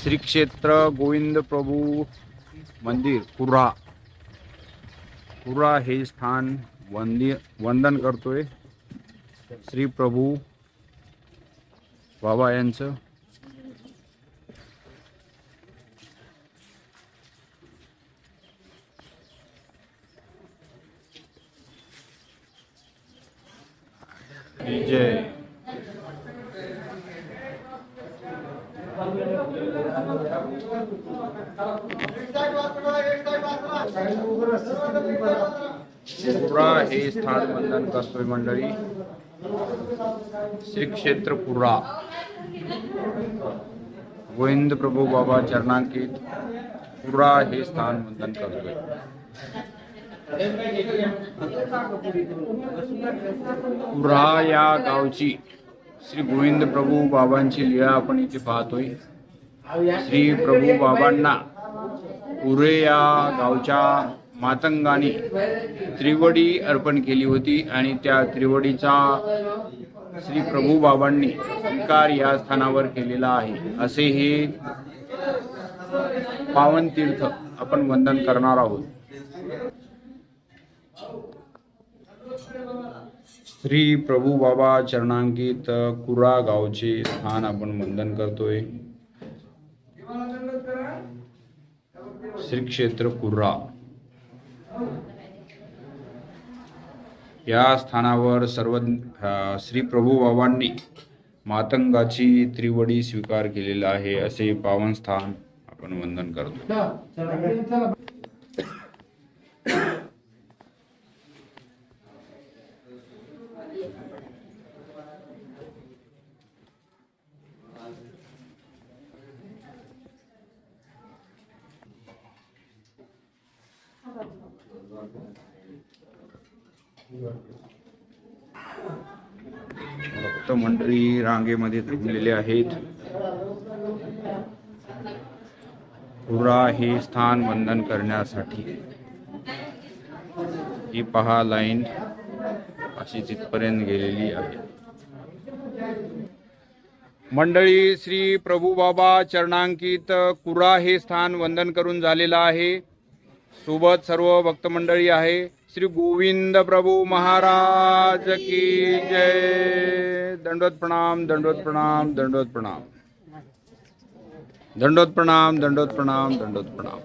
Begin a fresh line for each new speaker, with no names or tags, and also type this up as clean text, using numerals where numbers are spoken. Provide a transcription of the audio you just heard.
श्री क्षेत्र गोविंद प्रभू मंदिर कुर्हा हे स्थान वंदन करतोय श्री प्रभू बाबा यांचं। जय कुर्हा हे स्थान वंदन करतोय मंडळी। श्री क्षेत्र कुर्हा गोविंद प्रभू बाबा चरणांकित कुर्हा हे स्थान वंदन करतोय। कुर्हा या गावची श्री गोविंद प्रभू बाबांची लीला आपण इथे पाहतोय। श्री प्रभू बाबांना कुर्हे या गावच्या मातंगाने त्रिवडी अर्पण केली होती आणि त्या त्रिवडीचा श्री प्रभू बाबांनी स्वीकार या स्थानावर केलेला आहे। असे हे पावन तीर्थ आपण वंदन करणार आहोत। श्री प्रभू बाबा चरणांकित कुर्हा गावचे स्थान आपण वंदन करतोय। श्री क्षेत्र कुर्हा या स्थानावर सर्व श्री प्रभू बाबांनी मातंगाची त्रिवडी स्वीकार केलेला आहे। असे पावन स्थान आपण वंदन करतो। भक्त मंडळी रांगेमध्ये थांबलेले आहेत। कुर्हा हे स्थान वंदन करण्यासाठी ही पहा लाईन अशी तिथपर्यंत गेलेली आहे। मंडळी श्री प्रभू बाबा चरणांकित कुर्हा हे स्थान वंदन करून झालेलं आहे। सोबत सर्व भक्त मंडळी आहे। श्री गोविंद प्रभू महाराज की जय। दंडोत प्रणाम, दंडोत प्रणाम, दंडोत प्रणाम, दंडोत प्रणाम, दंडोत प्रणाम, दंडोत प्रणाम।